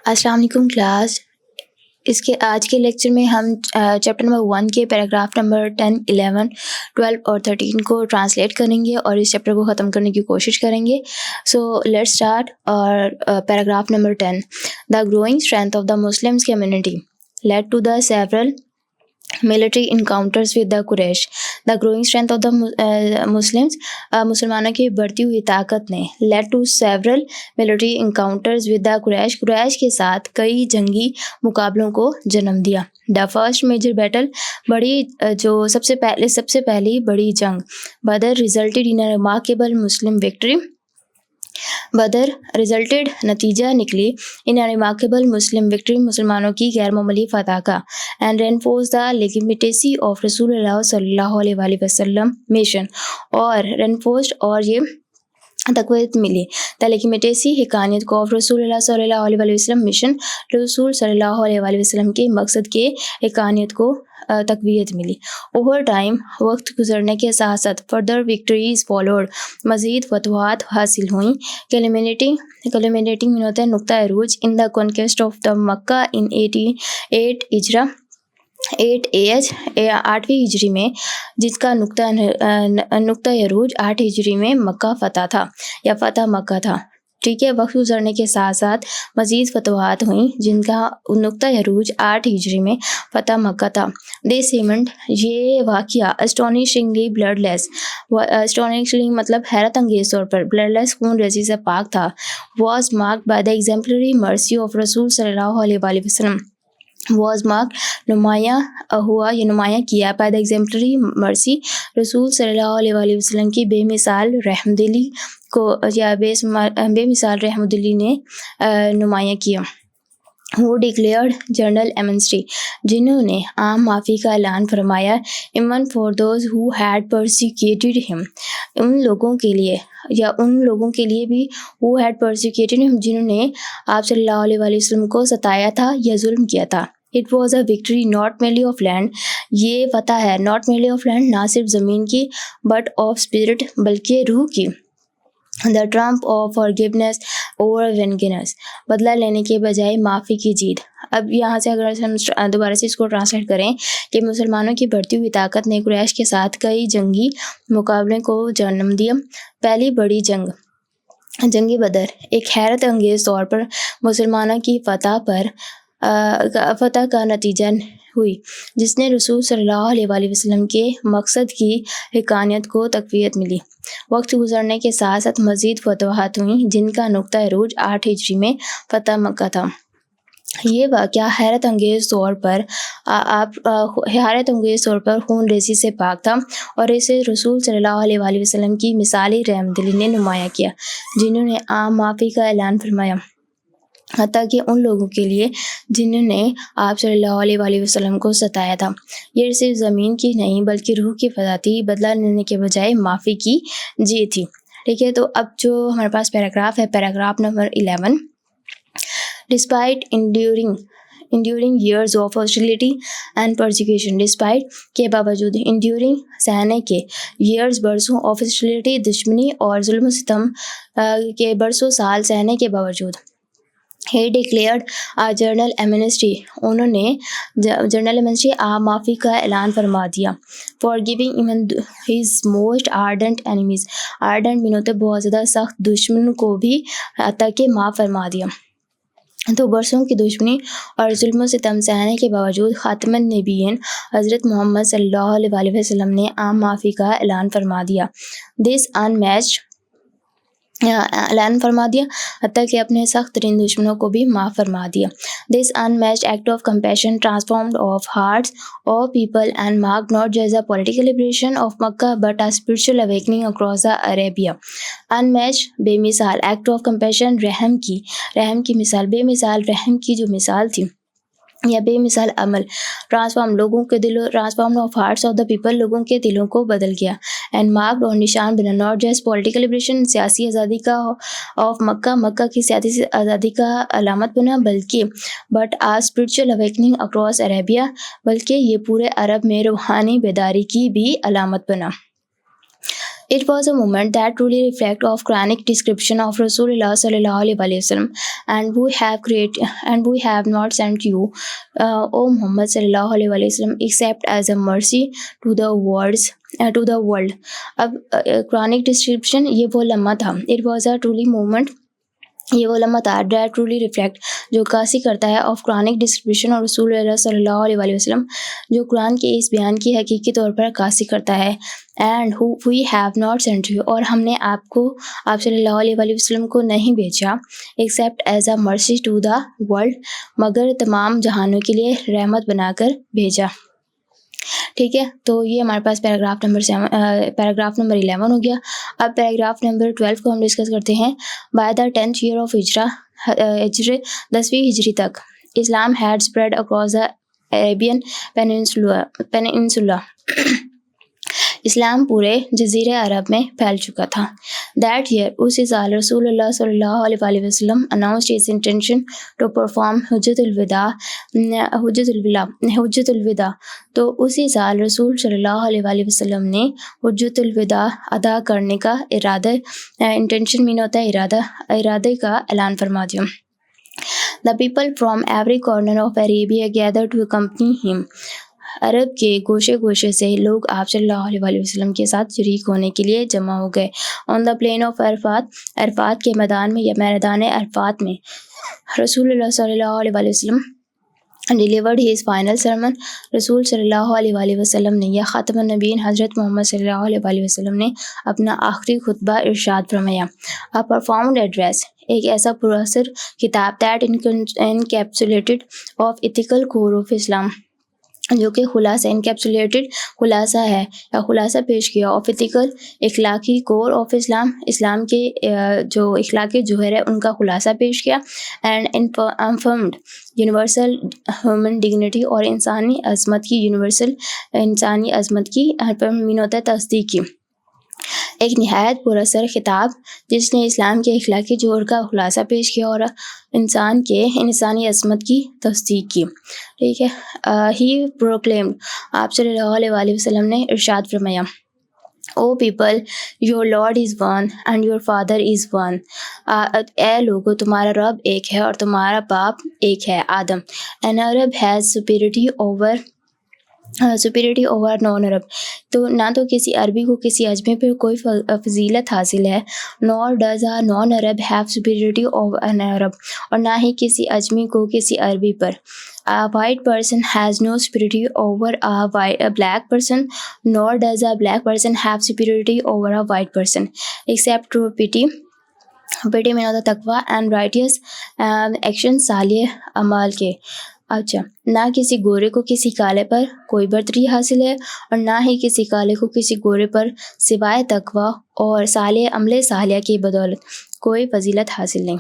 السلام علیکم کلاس. اس کے آج کے لیکچر میں ہم چیپٹر نمبر 1 کے پیراگراف نمبر 10, 11, 12 اور 13 کو ٹرانسلیٹ کریں گے اور اس چیپٹر کو ختم کرنے کی کوشش کریں گے. So let's start. اور paragraph number 10, the growing strength of the Muslims community lead to the several military encounters with the Quraysh. The growing strength of the Muslims, مسلمانوں کی بڑھتی ہوئی طاقت نے led to several military encounters with the Quraysh. قریش کے ساتھ کئی جنگی مقابلوں کو جنم دیا. The first major battle, بڑی جو سب سے پہلی بڑی جنگ, Badr resulted in a remarkable Muslim victory. Badr resulted نتیجہ نکلی ان ریمارکیبل مسلم وکٹری, مسلمانوں کی غیر معمولی فتح کا, اینڈ رینفورس دا لیگیمیٹیسی آف رسول اللہ صلی اللہ علیہ وآلہ وسلم مشن, اور رینفورسڈ اور یہ تقویت ملی دا لیگیمیٹیسی حقانیت کو آف رسول اللہ صلی اللہ علیہ وآلہ وسلم مشن, رسول صلی اللہ علیہ وآلہ وسلم کے مقصد کے حقانیت کو تقویت ملی. اوور ٹائم, وقت گزرنے کے ساتھ ساتھ فردر وکٹریز فالوڈ, مزید فتوحات حاصل ہوئیں. کلمینیٹنگ میں ہوتا ہے نقطہ عروج ان دا کانکویسٹ آف دا مکہ ان 8 ہجرہ 8ویں ہجری میں, جس کا نقطہ عروج 8 ہجری میں مکہ فتح تھا یا فتح مکہ تھا. ٹھیک ہے, وقت گزرنے کے ساتھ ساتھ مزید فتوحات ہوئیں جن کا نقطہ عروج 8 ہجری میں فتح مکہ تھا. دس ایونٹ, یہ واقعہ اسٹونشنگلی بلڈ لیس, اسٹونشنگ مطلب حیرت انگیز طور پر, بلڈ لیس خون ریزی سے پاک تھا, was marked by the exemplary mercy of رسول صلی اللہ علیہ وآلہ وسلم, واز مارک نمایاں ہوا یا نمایاں کیا بائی دا ایگزمپلری مرسی, رسول صلی اللہ علیہ وآلہ وسلم کی بے مثال رحمدلی کو یا بے مثال رحمدلی نے نمایاں کیا. وہ ڈکلیئرڈ جنرل ایمنسٹی, جنہوں نے عام معافی کا اعلان فرمایا, even for those who had persecuted ہم, ان لوگوں کے لیے بھی ہو ہیڈ پرسیکیوٹڈ ہم, جنہوں نے آپ صلی اللہ علیہ وآلہ وسلم کو ستایا تھا یا ظلم کیا تھا. It was a victory not merely of land, یہ فتح ہے ناٹ merely آف لینڈ, نہ صرف زمین کی, بٹ آف اسپرٹ, بلکہ روح کی. The triumph of forgiveness over vengeance, بدلہ لینے کے بجائے معافی کی جیت. اب یہاں سے اگر ہم دوبارہ سے اس کو ٹرانسلیٹ کریں کہ مسلمانوں کی بڑھتی ہوئی طاقت نے قریش کے ساتھ کئی جنگی مقابلے کو جنم دیا. پہلی بڑی جنگ بدر ایک حیرت انگیز طور پر مسلمانوں کی فتح کا نتیجہ ہوئی, جس نے رسول صلی اللہ علیہ وآلہ وسلم کے مقصد کی حقانیت کو تقویت ملی. وقت گزرنے کے ساتھ ساتھ مزید فتوحات ہوئیں جن کا نقطہ عروج 8 ہجری میں فتح مکہ تھا. یہ واقعہ حیرت انگیز طور پر خون ریزی سے پاک تھا, اور اسے رسول صلی اللہ علیہ وآلہ وسلم کی مثالی رحمدلی نے نمایاں کیا, جنہوں نے عام معافی کا اعلان فرمایا, حتیٰ کہ ان لوگوں کے لیے جنہوں نے آپ صلی اللہ علیہ وآلہ وسلم کو ستایا تھا. یہ صرف زمین کی نہیں بلکہ روح کی فتح تھی, بدلہ لینے کے بجائے معافی کی جیت تھی. ٹھیک ہے, تو اب جو ہمارے پاس پیراگراف ہے, paragraph number 11, despite enduring years of hostility and persecution, despite کے باوجود, enduring سہنے کے, years برسوں, of hostility دشمنی اور ظلم و ستم کے برسوں سال سہنے کے باوجود, he declared a general amnesty, انہوں نے جنرل ایمنسٹی عام معافی کا اعلان فرما دیا, forgiving even his most ardent enemies, ardent میں ہوتے بہت زیادہ سخت دشمن کو بھی حتیٰ کہ معاف فرما دیا. تو برسوں کی دشمنی اور ظلم و ستم سہنے کے باوجود خاتم النبیین حضرت محمد صلی اللہ علیہ وآلہ وسلم نے عام معافی کا اعلان فرما دیا. حتیٰ کہ اپنے سخت ترین دشمنوں کو بھی معاف فرما دیا. This unmatched act of compassion transformed of hearts of people and marked not just the political liberation of Makkah but a spiritual awakening across the Arabia. Unmatched, بے مثال, act of compassion, رحم کی مثال, بے مثال رحم کی جو مثال تھی یا بے مثال عمل, transform of hearts of the people, لوگوں کے دلوں کو بدل گیا, اینڈ مارکڈ اور نشان بنا ناٹ جسٹ پولیٹیکل لبریشن, سیاسی آزادی کا, آف مکہ کی سیاسی آزادی کا علامت بنا, بلکہ but a spiritual awakening across Arabia, بلکہ یہ پورے عرب میں روحانی بیداری کی بھی علامت بنا. It was a moment that truly reflects of Quranic description of Rasulullah sallallahu alaihi wasallam, and we have not sent you, O Muhammad sallallahu alaihi wasallam, except as a mercy to the world. اب Quranic description یہ وہ لمحہ تھا. It was a truly moment. یہ وہ لمحہ تھا that truly reflect جو عکاسی کرتا ہے آف قرآنک ڈسکرپشن اور رسول اللہ صلی اللہ علیہ وسلم جو قرآن کے اس بیان کی حقیقی طور پر عکاسی کرتا ہے. And we have not sent you, اور ہم نے آپ صلی اللہ علیہ وسلم کو نہیں بھیجا ایکسیپٹ ایز اے مرسی ٹو دا ورلڈ، مگر تمام جہانوں کے لیے رحمت بنا کر بھیجا. ٹھیک ہے، تو یہ ہمارے پاس پیراگراف نمبر 11 ہو گیا. اب پیراگراف نمبر 12 کو ہم ڈسکس کرتے ہیں. By the 10th year of ہجرے 10ویں ہجری تک Islam had spread across the Arabian peninsula. اسلام پورے جزیرہ عرب میں پھیل چکا تھا. دیٹ ایئر، اسی سال، رسول اللہ صلی اللہ علیہ وسلم announced his intention to perform حجۃ الوداع. تو اسی سال رسول صلی اللہ علیہ وسلم نے حجۃ الوداع ادا کرنے کا انٹینشن مین ہوتا ہے ارادے کا اعلان فرما دیا. The people from every corner of Arabia gathered to accompany him. عرب کے گوشے گوشے سے لوگ آپ صلی اللہ علیہ وسلم کے ساتھ شریک ہونے کے لیے جمع ہو گئے. آن دا پلین آف عرفات کے میدان میں یا میدان عرفات میں رسول اللہ صلی اللہ علیہ وسلم ڈیلیورڈ ہز فائنل سرمن. رسول صلی اللہ علیہ وسلم نے یا خاتم النبیین حضرت محمد صلی اللہ علیہ وسلم نے اپنا آخری خطبہ ارشاد فرمایا. A profound address، ایک ایسا پراثر خطاب that encapsulated of ethical core of Islam، جو کہ خلاصہ ہے یا خلاصہ پیش کیا آف ایتھیکل اخلاقی کور آف اسلام، اسلام کے جو اخلاقی جوہر ہے ان کا خلاصہ پیش کیا. اینڈ انفرمڈ یونیورسل ہیومن ڈگنیٹی، اور انسانی عظمت کی مین ہوتا ہے تصدیق کی. ایک نہایت پراثر خطاب جس نے اسلام کے اخلاقی جوہر کا خلاصہ پیش کیا اور انسانی عظمت کی تصدیق کی. ٹھیک ہے، ہی پروکلیمڈ، آپ صلی اللہ علیہ وسلم نے ارشاد فرمایا. O people, your lord is one and your father is one. اے لوگو، تمہارا رب ایک ہے اور تمہارا باپ ایک ہے، آدم. An Arab has superiority over non Arab. تو نہ تو کسی عربی کو کسی اجمی پر کوئی فضیلت حاصل ہے. nor does a non Arab have superiority over an Arab، اور نہ ہی کسی اجمی کو کسی عربی پر. A white person has no superiority over a black person, nor does a black person have superiority over a white person, except through pity میں ہوتا تقوی اینڈ رائٹیس ایکشن، صالح اعمال کے. اچھا، نہ کسی گورے کو کسی کالے پر کوئی برتری حاصل ہے اور نہ ہی کسی کالے کو کسی گورے پر سوائے تقوی اور صالح عمل صالحہ کی بدولت کوئی فضیلت حاصل نہیں.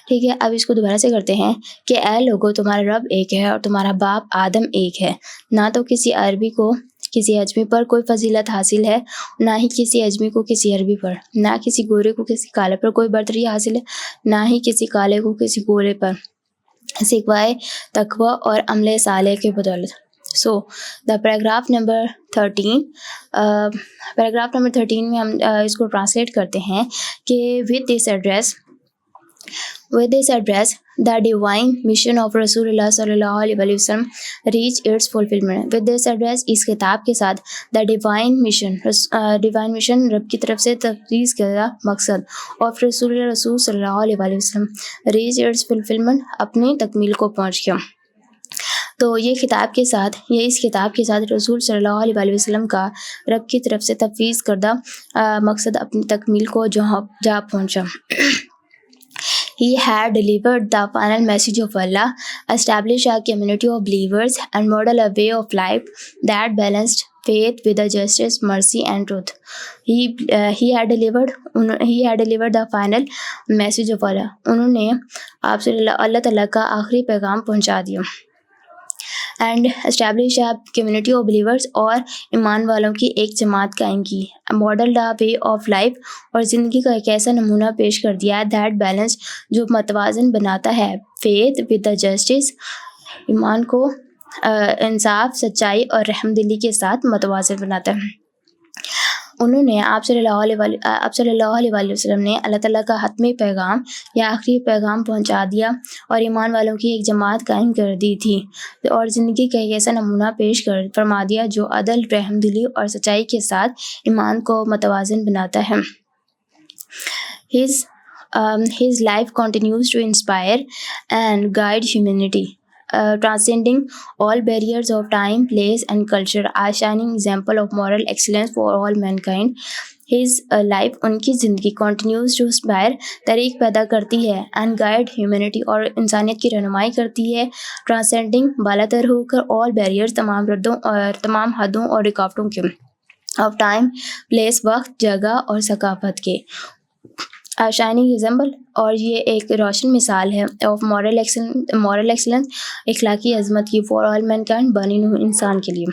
ٹھیک ہے، اب اس کو دوبارہ سے کرتے ہیں کہ اے لوگو، تمہارا رب ایک ہے اور تمہارا باپ آدم ایک ہے. نہ تو کسی عربی کو کسی اجمی پر کوئی فضیلت حاصل ہے، نہ ہی کسی اجمی کو کسی عربی پر، نہ کسی گورے کو کسی کالے پر کوئی برتری حاصل ہے، نہ ہی کسی کالے کو کسی گورے پر سوائے تقوی اور عمل صالح کے بدولت. سو دا پیراگراف نمبر 13 میں ہم اس کو ٹرانسلیٹ کرتے ہیں کہ with this address the divine mission of رسول اللہ صلی اللہ علیہ وسلم reach its fulfillment. with this address، اس خطاب کے ساتھ the divine mission رب کی طرف سے تفویض کردہ مقصد of رسول صلی اللہ علیہ وسلم reach its fulfillment، اپنی تکمیل کو پہنچ گیا. تو اس خطاب کے ساتھ رسول صلی اللہ علیہ وسلم کا رب کی طرف سے تفویض کردہ مقصد اپنی تکمیل کو جا پہنچا. He had delivered the final message of Allah, established a community of believers, and modeled a way of life that balanced faith with the justice, mercy, and truth. He had delivered the final message of Allah. انہوں نے آپ صلی اللہ تعالیٰ کا آخری پیغام پہنچا دیا. And establish a community of believers, اور ایمان والوں کی ایک جماعت قائم کی. Model the way of life, اور زندگی کا ایک ایسا نمونہ پیش کر دیا دیٹ بیلنس، جو متوازن بناتا ہے، فیتھ ود دا جسٹس، ایمان کو انصاف، سچائی اور رحم دلی کے ساتھ متوازن بناتا ہے. انہوں نے آپ صلی اللہ علیہ وسلم نے اللہ تعالیٰ کا حتمی پیغام یا آخری پیغام پہنچا دیا اور ایمان والوں کی ایک جماعت قائم کر دی تھی اور زندگی کا ایک ایسا نمونہ پیش فرما دیا جو عدل، رحم دلی اور سچائی کے ساتھ ایمان کو متوازن بناتا ہے۔ His life continues to inspire and guide humanity, transcending all barriers of time, place, and culture, a shining example of moral excellence for all mankind. His life، ان کی زندگی continues to inspire، تحریک پیدا کرتی ہے، and guide humanity، اور انسانیت کی رہنمائی کرتی ہے، transcending، بالا تر ہو کر، all barriers، تمام حدوں اور رکاوٹوں کے، of time، place، وقت، جگہ اور ثقافت کے، شائننگ ایگزامپل، اور یہ ایک روشن مثال ہے، آف مورل ایکسلنس، اخلاقی عظمت کی، فار آل مینکائنڈ، بانی نوع انسان کے لیے۔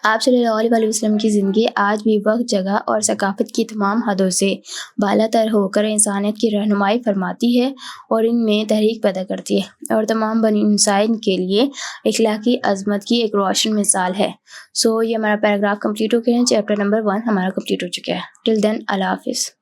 آپ صلی اللہ علیہ وسلم کی زندگی آج بھی وقت، جگہ اور ثقافت کی تمام حدوں سے بالا تر ہو کر انسانیت کی رہنمائی فرماتی ہے اور ان میں تحریک پیدا کرتی ہے، اور تمام بنی انسان کے لیے اخلاقی عظمت کی ایک روشن مثال ہے۔ یہ ہمارا پیراگراف کمپلیٹ ہو گیا ہے، چیپٹر نمبر 1 ہمارا کمپلیٹ ہو چکا ہے۔ ٹل دین، اللہ حافظ۔